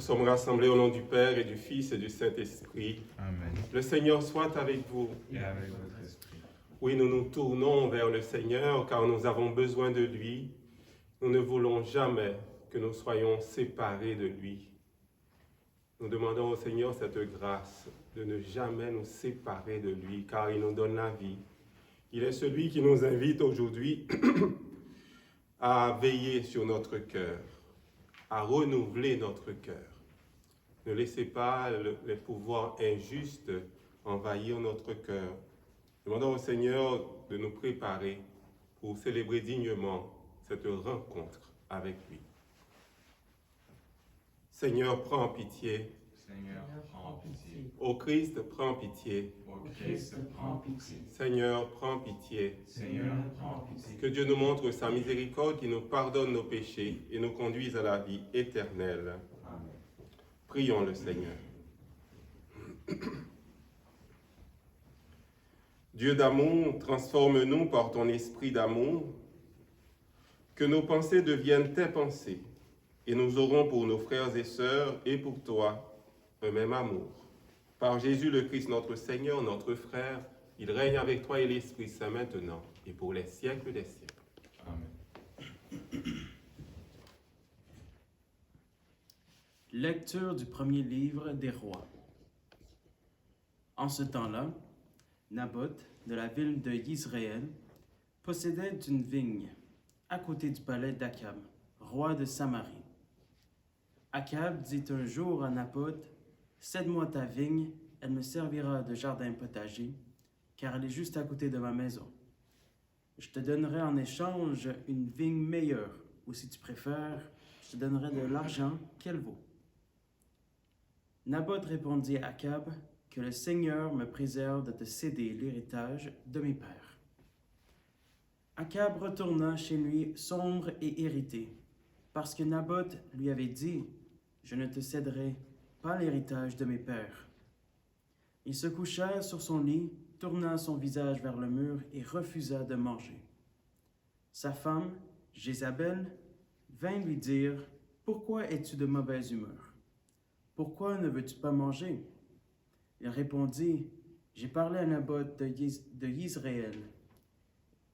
sommes rassemblés au nom du Père et du Fils et du Saint-Esprit. Amen. Le Seigneur soit avec vous. Et avec votre esprit. Oui, nous nous tournons vers le Seigneur car nous avons besoin de lui. Nous ne voulons jamais que nous soyons séparés de lui. Nous demandons au Seigneur cette grâce de ne jamais nous séparer de lui car il nous donne la vie. Il est celui qui nous invite aujourd'hui à veiller sur notre cœur, à renouveler notre cœur. Ne laissez pas les pouvoirs injustes envahir notre cœur. Demandons au Seigneur de nous préparer pour célébrer dignement cette rencontre avec lui. Seigneur, prends pitié. Seigneur, prends pitié. Ô Christ, prends pitié. Ô Christ, prends pitié. Seigneur, prends pitié. Seigneur, prends pitié. Que Dieu nous montre sa miséricorde qui nous pardonne nos péchés et nous conduise à la vie éternelle. Amen. Prions le Seigneur. Dieu d'amour, transforme-nous par ton esprit d'amour, que nos pensées deviennent tes pensées, et nous aurons pour nos frères et sœurs et pour toi un même amour. Par Jésus le Christ, notre Seigneur, notre frère, il règne avec toi et l'Esprit Saint maintenant et pour les siècles des siècles. Amen. Lecture du premier livre des rois. En ce temps-là, Naboth, de la ville de Yizréel, possédait une vigne à côté du palais d'Akab, roi de Samarie. Akab dit un jour à Naboth, « Cède-moi ta vigne, elle me servira de jardin potager, car elle est juste à côté de ma maison. Je te donnerai en échange une vigne meilleure, ou si tu préfères, je te donnerai de l'argent qu'elle vaut. » Naboth répondit à Akab, « Que le Seigneur me préserve de te céder l'héritage de mes pères. » Akab retourna chez lui sombre et irrité, parce que Naboth lui avait dit, « Je ne te céderai pas l'héritage de mes pères. » Il se coucha sur son lit, tourna son visage vers le mur et refusa de manger. Sa femme, Jézabel, vint lui dire, « Pourquoi es-tu de mauvaise humeur? Pourquoi ne veux-tu pas manger? » Il répondit, « J'ai parlé à Naboth de Yizréel.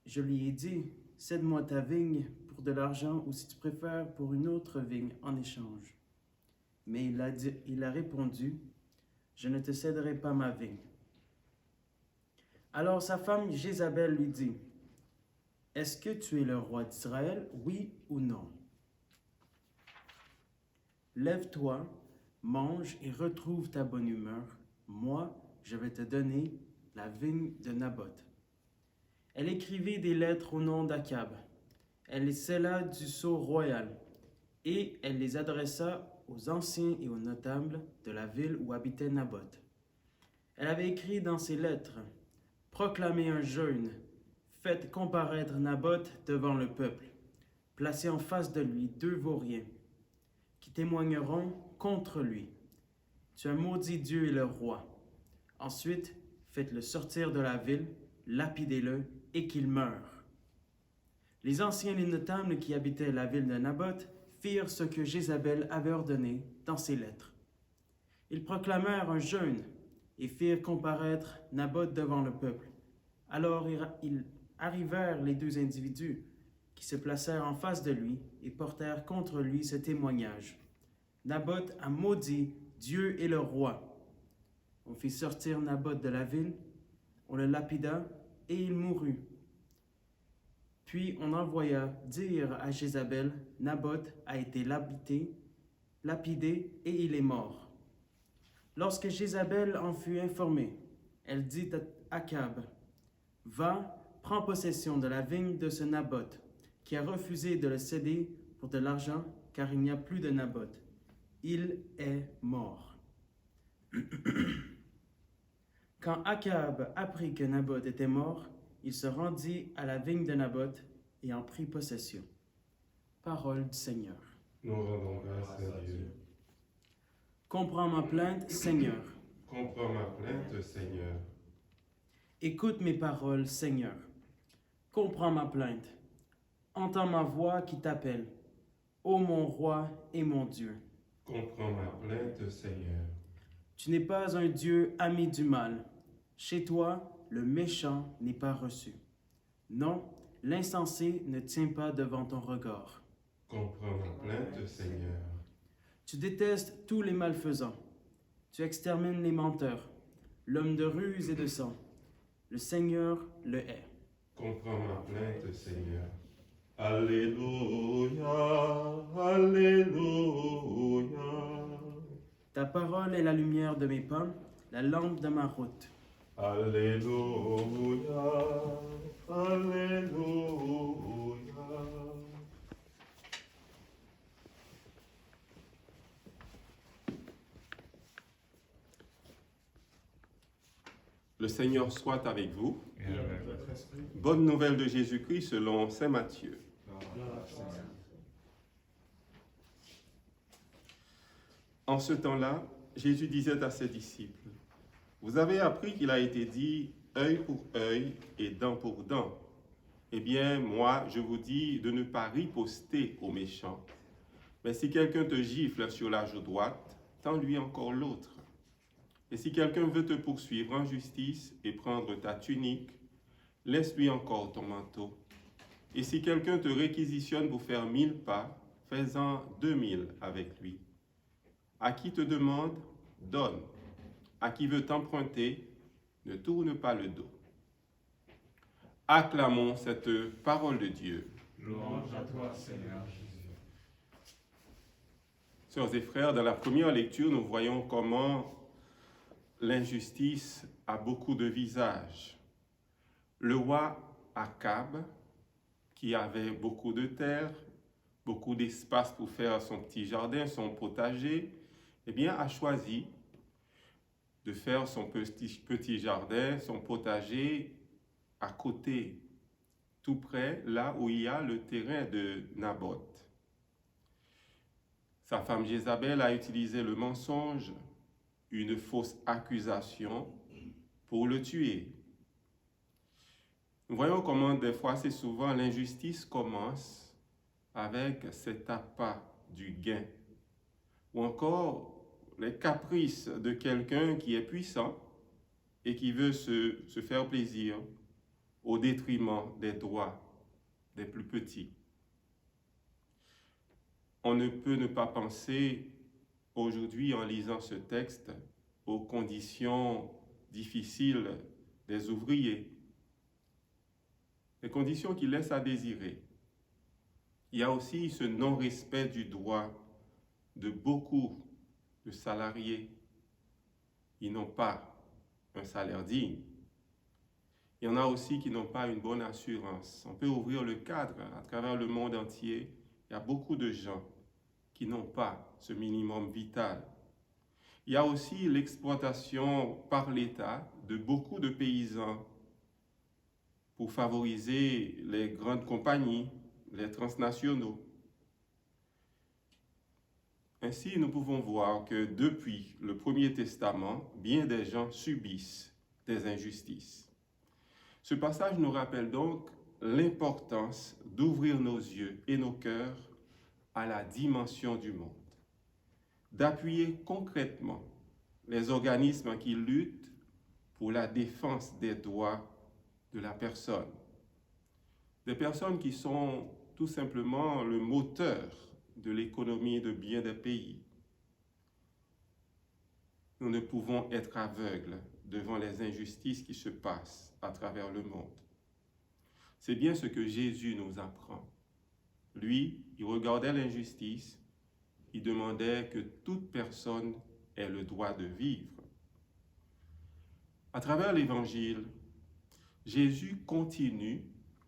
Je lui ai dit, cède-moi ta vigne pour de l'argent ou si tu préfères pour une autre vigne en échange. Mais il a répondu, je ne te céderai pas ma vigne. Alors sa femme Jézabel lui dit, est-ce que tu es le roi d'Israël, oui ou non? Lève-toi, mange et retrouve ta bonne humeur. Moi, je vais te donner la vigne de Naboth. Elle écrivit des lettres au nom d'Akab. Elle les scella du sceau royal et elle les adressa aux anciens et aux notables de la ville où habitait Naboth. Elle avait écrit dans ces lettres, « Proclamez un jeûne, faites comparaître Naboth devant le peuple, placez en face de lui 2 vauriens qui témoigneront contre lui. Tu as maudit Dieu et le roi. Ensuite, faites-le sortir de la ville, lapidez-le et qu'il meure. » Les anciens et les notables qui habitaient la ville de Naboth firent ce que Jézabel avait ordonné dans ses lettres. Ils proclamèrent un jeûne et firent comparaître Naboth devant le peuple. Alors ils arrivèrent les 2 individus qui se placèrent en face de lui et portèrent contre lui ce témoignage. Naboth a maudit Dieu et le roi. On fit sortir Naboth de la ville, on le lapida et il mourut. Puis on envoya dire à Jézabel, Naboth a été lapidé et il est mort. Lorsque Jézabel en fut informée, elle dit à Akab, va, prends possession de la vigne de ce Naboth, qui a refusé de le céder pour de l'argent, car il n'y a plus de Naboth. Il est mort. Quand Akab apprit que Naboth était mort, il se rendit à la vigne de Naboth et en prit possession. Parole du Seigneur. Nous rendons grâce à Dieu. Comprends ma plainte, Seigneur. Comprends ma plainte, Seigneur. Écoute mes paroles, Seigneur. Comprends ma plainte. Entends ma voix qui t'appelle. Ô mon roi et mon Dieu. Comprends ma plainte, Seigneur. Tu n'es pas un Dieu ami du mal. Chez toi, le méchant n'est pas reçu. Non, l'insensé ne tient pas devant ton regard. Comprends ma plainte, Seigneur. Tu détestes tous les malfaisants. Tu extermines les menteurs, l'homme de ruse et de sang. Le Seigneur le hait. Comprends ma plainte, Seigneur. Alléluia, Alléluia. Ta parole est la lumière de mes pas, la lampe de ma route. Alléluia, Alléluia. Le Seigneur soit avec vous. Et avec votre esprit. Bonne nouvelle de Jésus-Christ selon saint Matthieu. Gloire au Seigneur. En ce temps-là, Jésus disait à ses disciples, « Vous avez appris qu'il a été dit œil pour œil et dent pour dent. Eh bien, moi, je vous dis de ne pas riposter aux méchants. Mais si quelqu'un te gifle sur la joue droite, tends-lui encore l'autre. Et si quelqu'un veut te poursuivre en justice et prendre ta tunique, laisse-lui encore ton manteau. Et si quelqu'un te réquisitionne pour faire 1000 pas, fais-en 2000 avec lui. À qui te demande, donne. À qui veut t'emprunter, ne tourne pas le dos. » Acclamons cette parole de Dieu. Louange à toi, Seigneur Jésus. Sœurs et frères, dans la première lecture, nous voyons comment l'injustice a beaucoup de visages. Le roi Akab, qui avait beaucoup de terre, beaucoup d'espace pour faire son petit jardin, son potager, eh bien, a choisi de faire son petit jardin, son potager à côté, tout près, là où il y a le terrain de Naboth. Sa femme Jézabel a utilisé le mensonge, une fausse accusation pour le tuer. Nous voyons comment des fois, assez souvent, l'injustice commence avec cet appât du gain, ou encore les caprices de quelqu'un qui est puissant et qui veut se faire plaisir au détriment des droits des plus petits. On ne peut ne pas penser aujourd'hui, en lisant ce texte, aux conditions difficiles des ouvriers, des conditions qui laissent à désirer. Il y a aussi ce non-respect du droit de beaucoup de salariés. Ils n'ont pas un salaire digne. Il y en a aussi qui n'ont pas une bonne assurance. On peut ouvrir le cadre à travers le monde entier. Il y a beaucoup de gens qui n'ont pas ce minimum vital. Il y a aussi l'exploitation par l'État de beaucoup de paysans pour favoriser les grandes compagnies, les transnationaux. Ainsi, nous pouvons voir que depuis le Premier Testament, bien des gens subissent des injustices. Ce passage nous rappelle donc l'importance d'ouvrir nos yeux et nos cœurs à la dimension du monde, d'appuyer concrètement les organismes qui luttent pour la défense des droits de la personne. Des personnes qui sont tout simplement le moteur de l'économie de bien des pays. Nous ne pouvons être aveugles devant les injustices qui se passent à travers le monde. C'est bien ce que Jésus nous apprend. Lui, il regardait l'injustice, il demandait que toute personne ait le droit de vivre. À travers l'Évangile, Jésus continue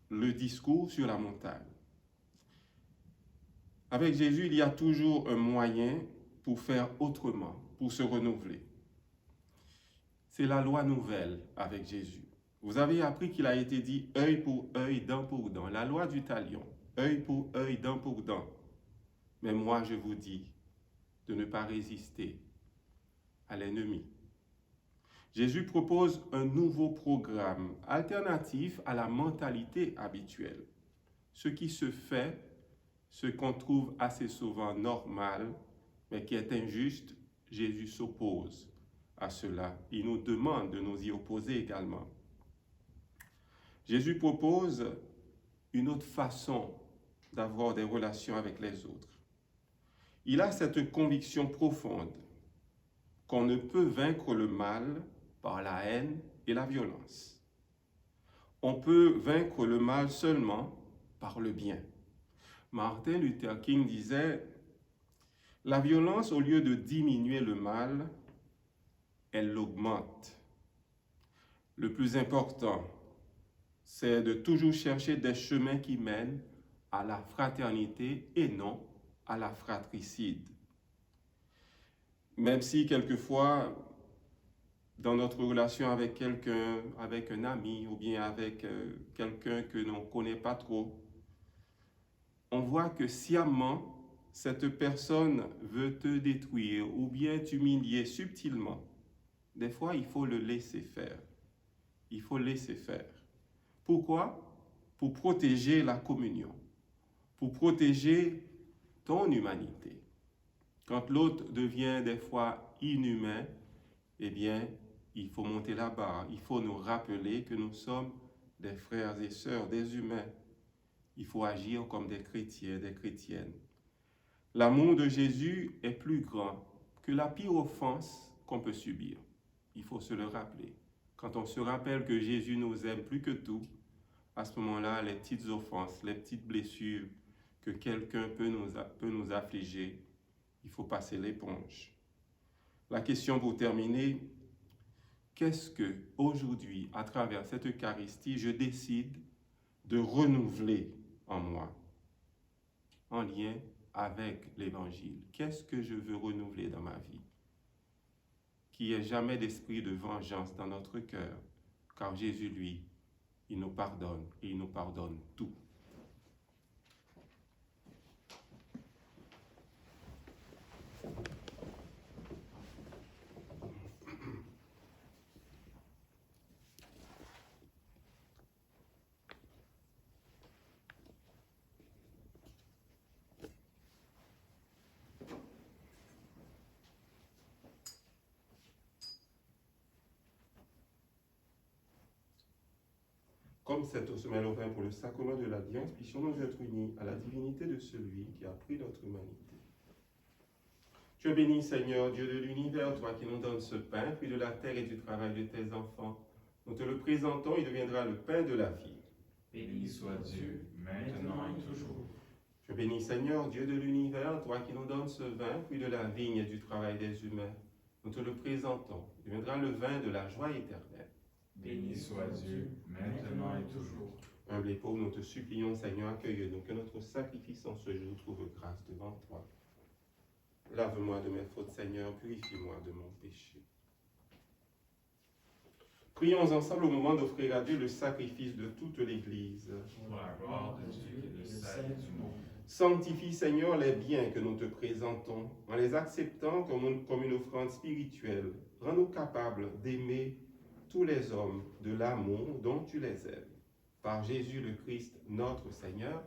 le discours sur la montagne. Avec Jésus, il y a toujours un moyen pour faire autrement, pour se renouveler. C'est la loi nouvelle avec Jésus. Vous avez appris qu'il a été dit œil pour œil, dent pour dent. La loi du talion, œil pour œil, dent pour dent. Mais moi, je vous dis de ne pas résister à l'ennemi. Jésus propose un nouveau programme alternatif à la mentalité habituelle. Ce qui se fait, ce qu'on trouve assez souvent normal, mais qui est injuste, Jésus s'oppose à cela. Il nous demande de nous y opposer également. Jésus propose une autre façon d'avoir des relations avec les autres. Il a cette conviction profonde qu'on ne peut vaincre le mal par la haine et la violence. On peut vaincre le mal seulement par le bien. Martin Luther King disait « La violence, au lieu de diminuer le mal, elle l'augmente. Le plus important, c'est de toujours chercher des chemins qui mènent à la fraternité et non à la fratricide. » Même si quelquefois, dans notre relation avec quelqu'un, avec un ami ou bien avec quelqu'un que l'on ne connaît pas trop, on voit que sciemment, cette personne veut te détruire ou bien t'humilier subtilement. Des fois, il faut le laisser faire. Il faut laisser faire. Pourquoi? Pour protéger la communion, pour protéger ton humanité. Quand l'autre devient des fois inhumain, eh bien, il faut monter la barre. Il faut nous rappeler que nous sommes des frères et sœurs, des humains. Il faut agir comme des chrétiens, des chrétiennes. L'amour de Jésus est plus grand que la pire offense qu'on peut subir. Il faut se le rappeler. Quand on se rappelle que Jésus nous aime plus que tout, à ce moment-là, les petites offenses, les petites blessures que quelqu'un peut nous affliger, il faut passer l'éponge. La question pour terminer, qu'est-ce que aujourd'hui, à travers cette Eucharistie, je décide de renouveler en moi, en lien avec l'Évangile? Qu'est-ce que je veux renouveler dans ma vie? Qu'il n'y ait jamais d'esprit de vengeance dans notre cœur, car Jésus, lui, il nous pardonne et il nous pardonne tout. Comme cette semaine au vin pour le sacrement de l'Alliance, puissions-nous être unis à la divinité de celui qui a pris notre humanité. Tu es béni, Seigneur, Dieu de l'univers, toi qui nous donnes ce pain, fruit de la terre et du travail de tes enfants. Nous te le présentons, il deviendra le pain de la vie. Béni soit Dieu, maintenant et toujours. Tu es béni, Seigneur, Dieu de l'univers, toi qui nous donnes ce vin, fruit de la vigne et du travail des humains. Nous te le présentons, il deviendra le vin de la joie éternelle. Béni soit Dieu, maintenant et toujours. Humble et pauvre, nous te supplions, Seigneur, accueille-nous, que notre sacrifice en ce jour trouve grâce devant toi. Lave-moi de mes fautes, Seigneur, purifie-moi de mon péché. Prions ensemble au moment d'offrir à Dieu le sacrifice de toute l'Église. Pour la gloire de Dieu et le salut du monde. Sanctifie, Seigneur, les biens que nous te présentons, en les acceptant comme une offrande spirituelle. Rends-nous capables d'aimer tous les hommes de l'amour dont tu les aimes. Par Jésus le Christ, notre Seigneur.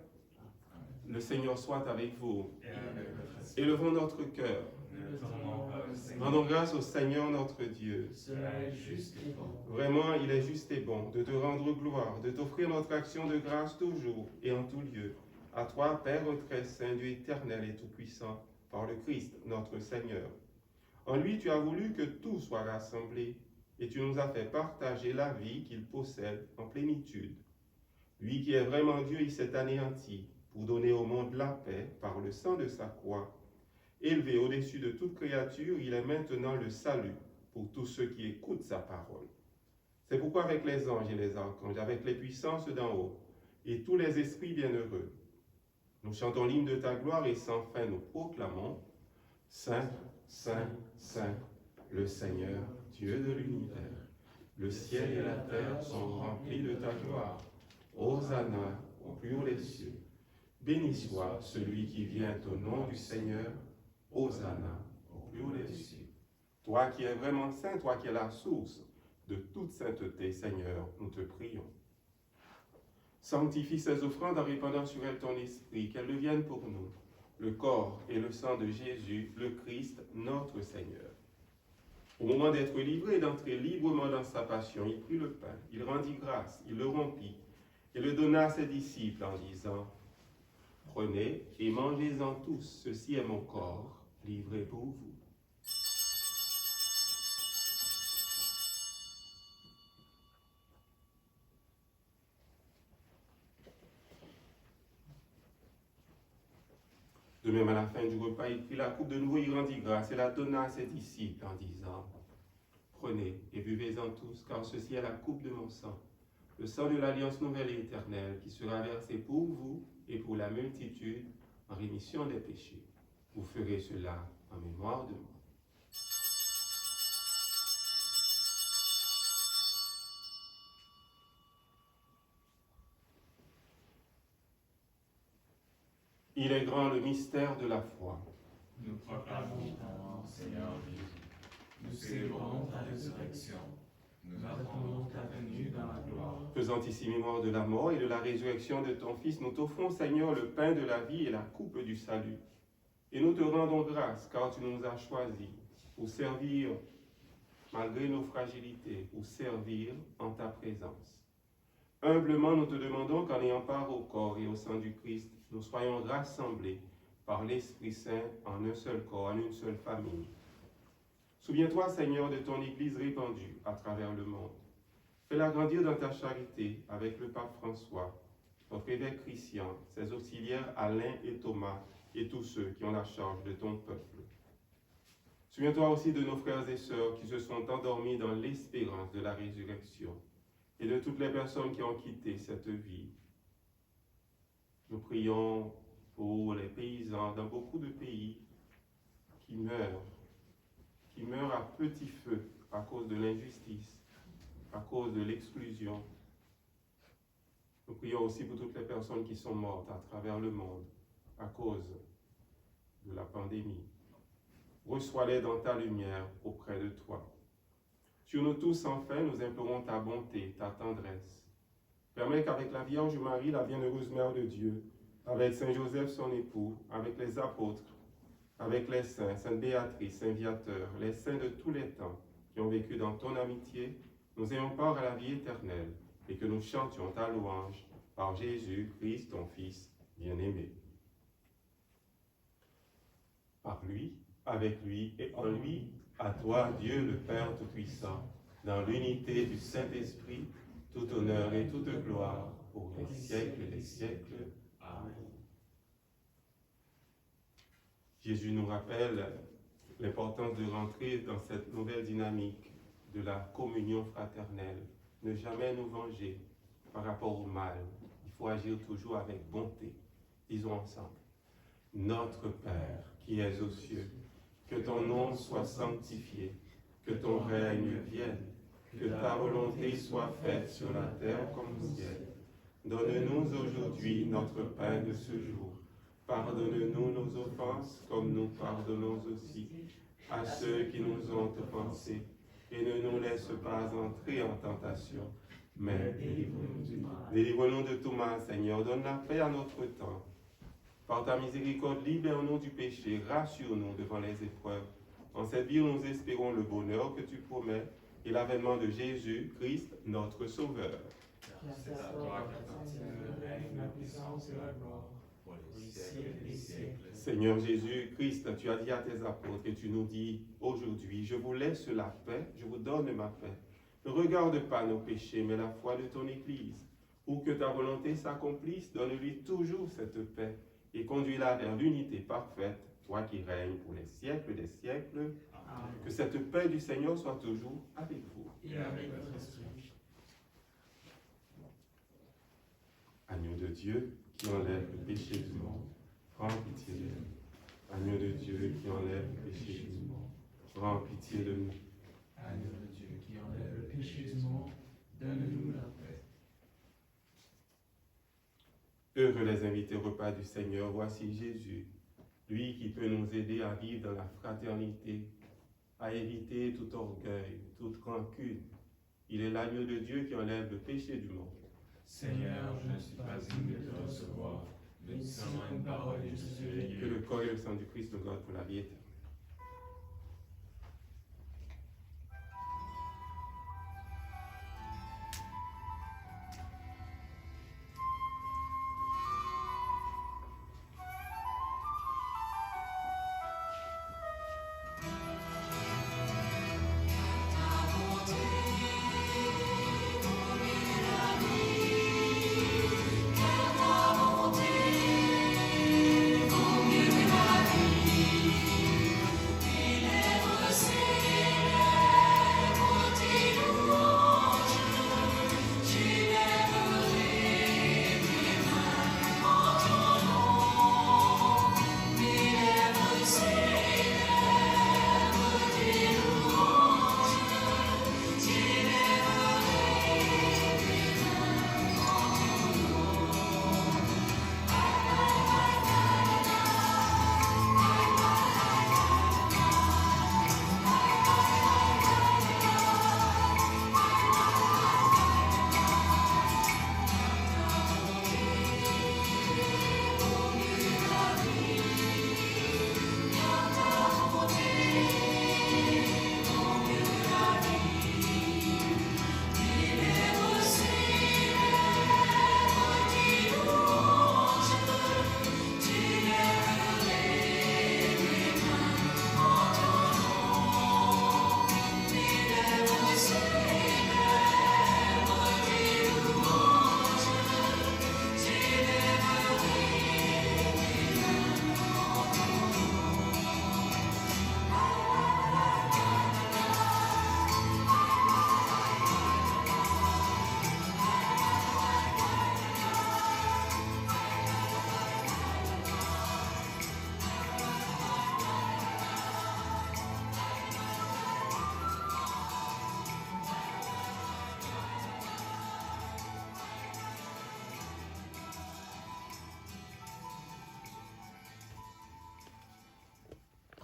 Le Seigneur soit avec vous. Et avec votre esprit. Élevons notre cœur. Ne tournons pas le Seigneur. Rendons grâce au Seigneur notre Dieu. Cela est juste et bon. Vraiment, il est juste et bon de te rendre gloire, de t'offrir notre action de grâce toujours et en tout lieu. À toi, Père très saint, Dieu éternel et tout-puissant, par le Christ, notre Seigneur. En lui, tu as voulu que tout soit rassemblé, et tu nous as fait partager la vie qu'il possède en plénitude. Lui qui est vraiment Dieu, il s'est anéanti pour donner au monde la paix par le sang de sa croix. Élevé au-dessus de toute créature, il est maintenant le salut pour tous ceux qui écoutent sa parole. C'est pourquoi avec les anges et les archanges, avec les puissances d'en haut, et tous les esprits bienheureux, nous chantons l'hymne de ta gloire et sans fin nous proclamons « Saint, Saint, Saint, le Seigneur, Dieu de l'univers. Le ciel et la terre sont remplis de ta gloire. Hosanna au plus haut des cieux. Béni soit celui qui vient au nom du Seigneur. Hosanna au plus haut des cieux. » Toi qui es vraiment saint, toi qui es la source de toute sainteté, Seigneur, nous te prions. Sanctifie ces offrandes en répandant sur elles ton esprit, qu'elles deviennent pour nous le corps et le sang de Jésus, le Christ, notre Seigneur. Au moment d'être livré et d'entrer librement dans sa passion, il prit le pain, il rendit grâce, il le rompit et le donna à ses disciples en disant, « Prenez et mangez-en tous, ceci est mon corps, livré pour vous. » De même, à la fin du repas, il prit la coupe de nouveau, il rendit grâce et la donna à ses disciples en disant, « Prenez et buvez-en tous, car ceci est la coupe de mon sang, le sang de l'alliance nouvelle et éternelle, qui sera versé pour vous et pour la multitude en rémission des péchés. Vous ferez cela en mémoire de moi. » Il est grand le mystère de la foi. Nous proclamons ton nom, Seigneur Jésus. Nous célébrons ta résurrection. Nous attendons ta venue dans la gloire. Faisant ici mémoire de la mort et de la résurrection de ton Fils, nous t'offrons, Seigneur, le pain de la vie et la coupe du salut. Et nous te rendons grâce, car tu nous as choisis pour servir, malgré nos fragilités, pour servir en ta présence. Humblement, nous te demandons qu'en ayant part au corps et au sang du Christ, nous soyons rassemblés par l'Esprit Saint en un seul corps, en une seule famille. Souviens-toi, Seigneur, de ton Église répandue à travers le monde. Fais-la grandir dans ta charité avec le pape François, notre évêque Christian, ses auxiliaires Alain et Thomas et tous ceux qui ont la charge de ton peuple. Souviens-toi aussi de nos frères et sœurs qui se sont endormis dans l'espérance de la résurrection et de toutes les personnes qui ont quitté cette vie. Nous prions pour les paysans dans beaucoup de pays qui meurent à petit feu à cause de l'injustice, à cause de l'exclusion. Nous prions aussi pour toutes les personnes qui sont mortes à travers le monde à cause de la pandémie. Reçois-les dans ta lumière auprès de toi. Sur nous tous, enfin, nous implorons ta bonté, ta tendresse. Permets qu'avec la Vierge Marie, la bienheureuse Mère de Dieu, avec Saint Joseph, son époux, avec les apôtres, avec les saints, Sainte Béatrice, Saint Viateur, les saints de tous les temps qui ont vécu dans ton amitié, nous ayons part à la vie éternelle et que nous chantions ta louange par Jésus, Christ, ton Fils bien-aimé. Par lui, avec lui et en lui, à toi, Dieu le Père Tout-Puissant, dans l'unité du Saint-Esprit, tout honneur et toute gloire pour les siècles des siècles. Amen. Jésus nous rappelle l'importance de rentrer dans cette nouvelle dynamique de la communion fraternelle. Ne jamais nous venger par rapport au mal. Il faut agir toujours avec bonté. Disons ensemble. Notre Père qui es aux cieux, que ton nom soit sanctifié, que ton règne vienne, que ta volonté soit faite sur la terre comme au ciel. Donne-nous aujourd'hui notre pain de ce jour. Pardonne-nous nos offenses comme nous pardonnons aussi à ceux qui nous ont offensés. Et ne nous laisse pas entrer en tentation, mais délivre-nous de tout mal, Seigneur. Donne la paix à notre temps. Par ta miséricorde, libère-nous du péché, rassure-nous devant les épreuves. En cette vie, nous espérons le bonheur que tu promets et l'avènement de Jésus, Christ, notre Sauveur. C'est à toi qu'appartient le règne, la puissance et la gloire, pour les siècles des siècles. Seigneur Jésus, Christ, tu as dit à tes apôtres et tu nous dis aujourd'hui, je vous laisse la paix, je vous donne ma paix. Ne regarde pas nos péchés, mais la foi de ton Église. Pour que ta volonté s'accomplisse, donne-lui toujours cette paix et conduis-la vers l'unité parfaite, toi qui règnes pour les siècles des siècles. Amen. Que cette paix du Seigneur soit toujours avec vous. Et avec votre esprit. Agneau de Dieu qui enlève le péché du monde, prends pitié de nous. Agneau de Dieu qui enlève le péché du monde, prends pitié de nous. Agneau de Dieu qui enlève le péché du monde, donne-nous la paix. Heureux les invités au repas du Seigneur, voici Jésus, lui qui peut nous aider à vivre dans la fraternité, à éviter tout orgueil, toute rancune. Il est l'agneau de Dieu qui enlève le péché du monde. Seigneur, je ne suis pas digne de te recevoir, mais seulement une parole est juste et Que le corps et le sang du Christ nous gardent pour la vie éternelle.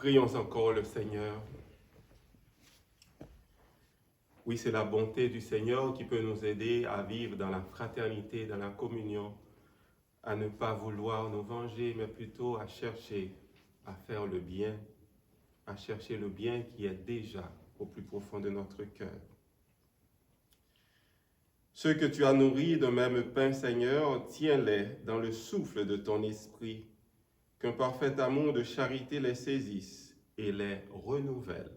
Prions encore le Seigneur. Oui, c'est la bonté du Seigneur qui peut nous aider à vivre dans la fraternité, dans la communion, à ne pas vouloir nous venger, mais plutôt à chercher à faire le bien, à chercher le bien qui est déjà au plus profond de notre cœur. Ceux que tu as nourris de même pain, Seigneur, tiens-les dans le souffle de ton esprit, qu'un parfait amour de charité les saisisse et les renouvelle.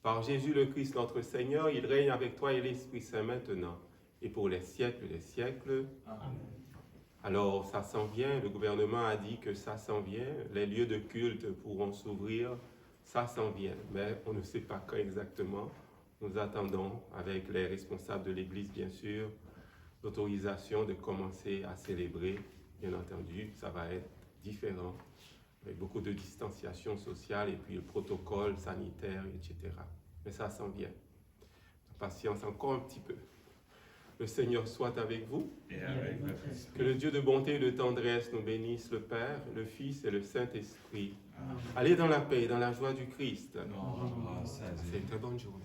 Par Jésus le Christ, notre Seigneur, il règne avec toi et l'Esprit Saint maintenant et pour les siècles des siècles. Amen. Alors, ça s'en vient, le gouvernement a dit que ça s'en vient, les lieux de culte pourront s'ouvrir, ça s'en vient, mais on ne sait pas quand exactement. Nous attendons, avec les responsables de l'Église, bien sûr, l'autorisation de commencer à célébrer. Bien entendu, ça va être différent, avec beaucoup de distanciation sociale et puis le protocole sanitaire, etc. Mais ça s'en vient. Patience encore un petit peu. Le Seigneur soit avec vous. Et avec votre esprit. Que le Dieu de bonté et de tendresse nous bénisse, le Père, le Fils et le Saint-Esprit. Amen. Allez dans la paix et dans la joie du Christ. Nous rendons grâce à C'est Dieu. une très bonne journée.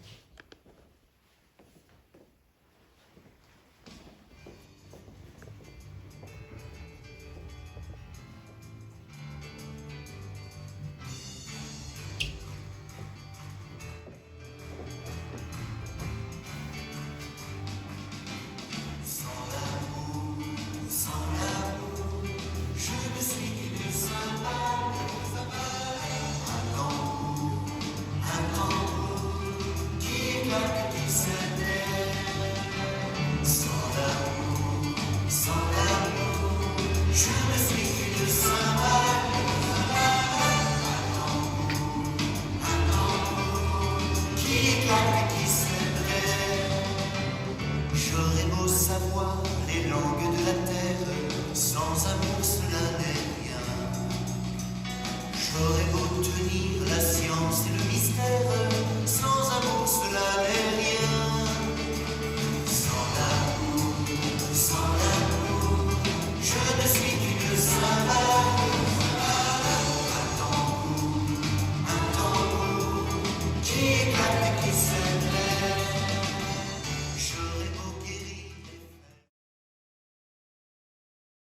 J'aurais beau savoir les langues de la terre, sans amour cela n'est rien. J'aurais beau tenir la science et le mystère,